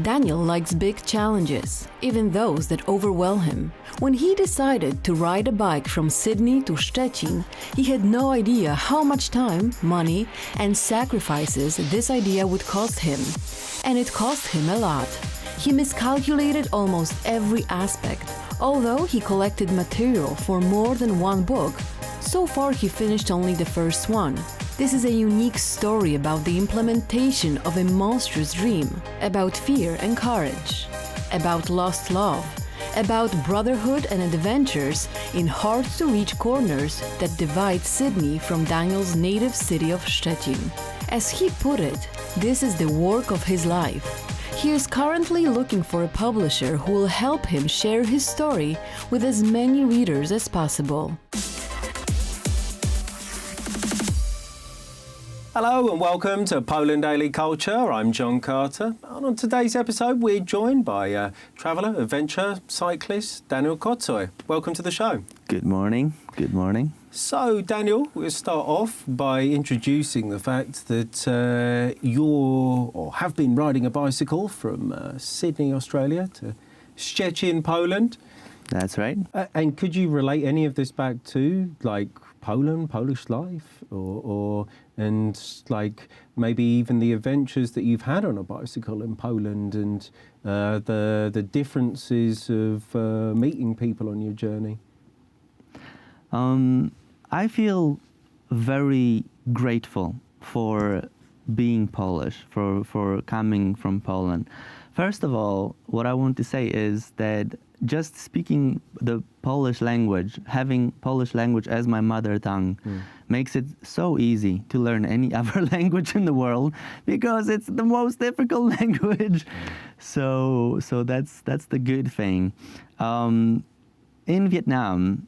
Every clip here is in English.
Daniel likes big challenges, even those that overwhelm him. When he decided to ride a bike from Sydney to Szczecin, he had no idea how much time, money, and sacrifices this idea would cost him. And it cost him a lot. He miscalculated almost every aspect. Although he collected material for more than one book, so far he finished only the first one. This is a unique story about the implementation of a monstrous dream, about fear and courage, about lost love, about brotherhood and adventures in hard-to-reach corners that divide Sydney from Daniel's native city of Szczecin. As he put it, this is the work of his life. He is currently looking for a publisher who will help him share his story with as many readers as possible. Hello and welcome to Poland Daily Culture. I'm John Carter. And on today's episode, we're joined by traveller, adventurer, cyclist Daniel Kocuj. Welcome to the show. Good morning. Good morning. So, Daniel, we'll start off by introducing the fact that you have been riding a bicycle from Sydney, Australia to Szczecin, Poland. That's right. And could you relate any of this back to, like, Poland, Polish life, and like maybe even the adventures that you've had on a bicycle in Poland and the differences of meeting people on your journey? I feel very grateful for being Polish, for coming from Poland. First of all, what I want to say is that just speaking the Polish language, having Polish language as my mother tongue, makes it so easy to learn any other language in the world because it's the most difficult language. So that's the good thing. In Vietnam,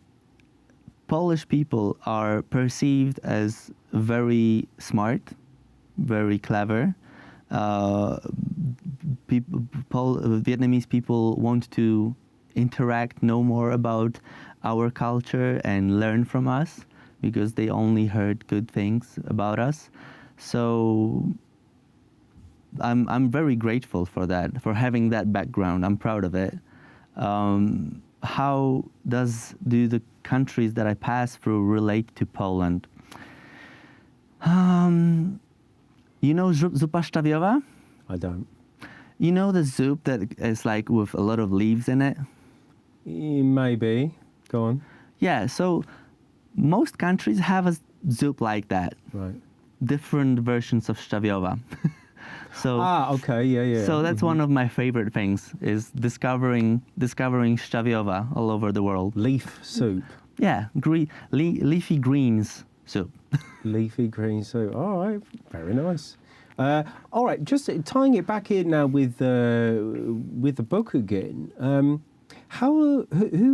Polish people are perceived as very smart, very clever. Vietnamese people want to interact, know more about our culture and learn from us because they only heard good things about us. So I'm very grateful for that, for having that background. I'm proud of it. How do the countries that I pass through relate to Poland? You know zupa szczawiowa? I don't. You know the soup that is like with a lot of leaves in it? Maybe. Go on. Yeah, so most countries have a soup like that. Right. Different versions of szczawiowa. Okay, yeah. So that's one of my favorite things, is discovering szczawiowa all over the world. Leaf soup. Yeah, leafy greens soup. Leafy green soup. All right, very nice. All right, just tying it back in now with the book again. Who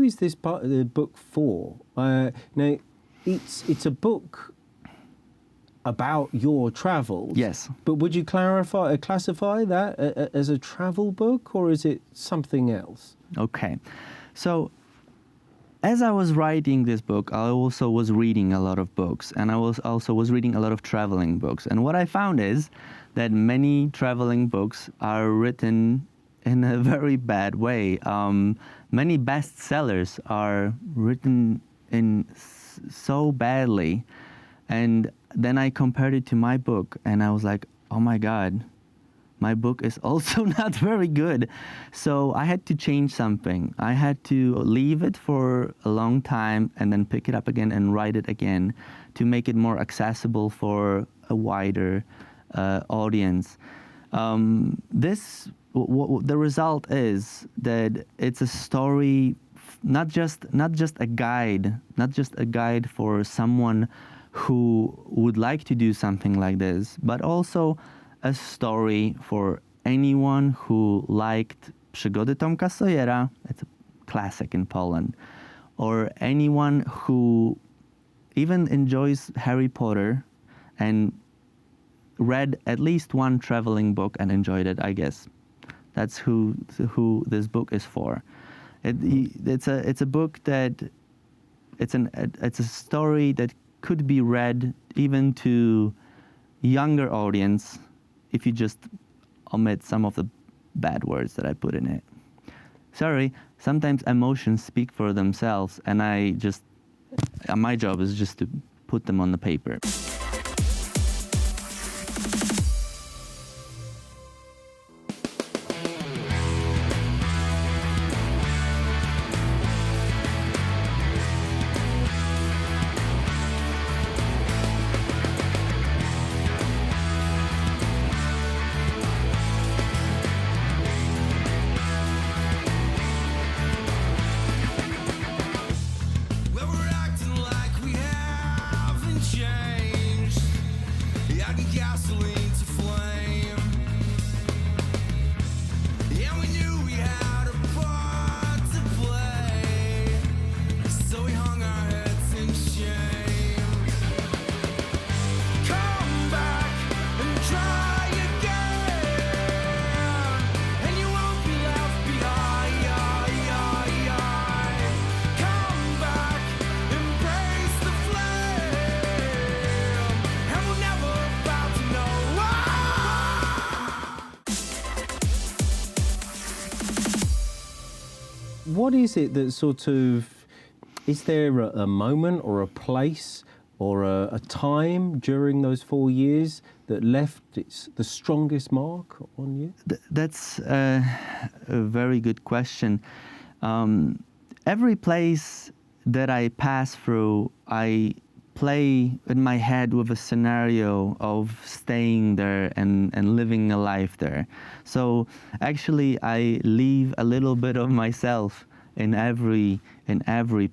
is this book for? Now, it's a book about your travels. Yes. But would you classify that as a travel book, or is it something else? Okay, so as I was writing this book, I also was reading a lot of books, and I was reading a lot of traveling books. And what I found is that many traveling books are written in a very bad way. Many bestsellers are written in so badly. And then I compared it to my book, and I was like, oh my God, my book is also not very good. So I had to change something. I had to leave it for a long time and then pick it up again and write it again to make it more accessible for a wider audience. The result is that it's a story, not just a guide for someone who would like to do something like this, but also a story for anyone who liked Przygody Tomka Sawyera, it's a classic in Poland, or anyone who even enjoys Harry Potter and read at least one traveling book and enjoyed it, I guess. That's who this book is for. It's a book that it's a story that could be read even to younger audience if you just omit some of the bad words that I put in it. Sorry, sometimes emotions speak for themselves, and my job is just to put them on the paper. Well, we're acting like we haven't changed. Adding gasoline to flame. Yeah, we knew we had a part to play, so we hung our heads in shame. Come back and try again, and you won't be left behind. Come back, embrace the flame, and we're never about to know why. What is it that sort of, is there a moment or a place or a time during those 4 years that left the strongest mark on you? That's a very good question. Every place that I pass through, I play in my head with a scenario of staying there and living a life there. So actually, I leave a little bit of myself in every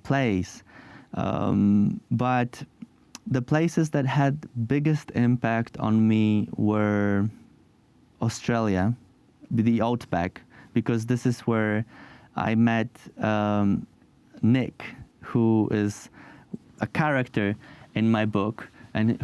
place. But the places that had biggest impact on me were Australia, the outback, because this is where I met Nick, who is a character in my book, and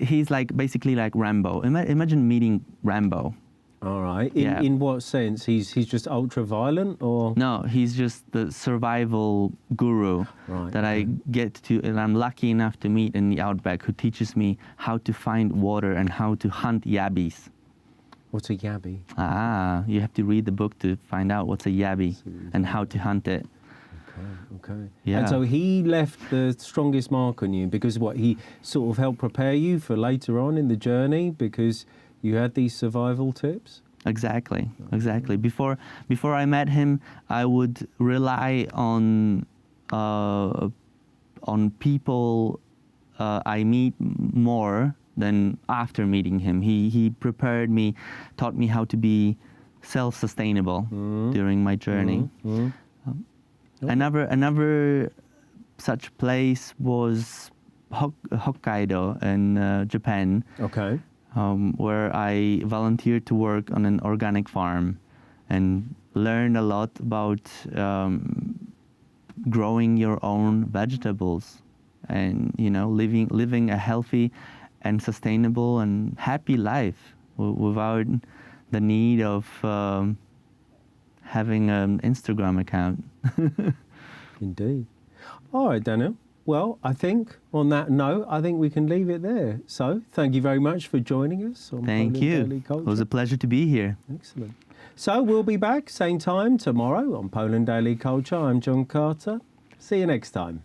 he's like basically like Rambo. Imagine meeting Rambo. All right. Yeah. In what sense? He's just ultra violent, or? No, he's just the survival guru Right, that I get to, and I'm lucky enough to meet in the outback, who teaches me how to find water and how to hunt yabbies. What's a yabby? You have to read the book to find out what's a yabby and how to hunt it. Okay. Yeah. And so he left the strongest mark on you because what, he sort of helped prepare you for later on in the journey because you had these survival tips? Exactly. Before I met him, I would rely on people I meet more than after meeting him. He prepared me, taught me how to be self-sustainable during my journey. Another such place was Hokkaido in Japan. Okay. Where I volunteered to work on an organic farm and learned a lot about growing your own vegetables and, living a healthy and sustainable and happy life without the need of having an Instagram account. Indeed. All right, Daniel. Well, I think on that note, I think we can leave it there. So thank you very much for joining us on Thank Poland you. Daily Culture. It was a pleasure to be here. Excellent. So we'll be back same time tomorrow on Poland Daily Culture. I'm John Carter. See you next time.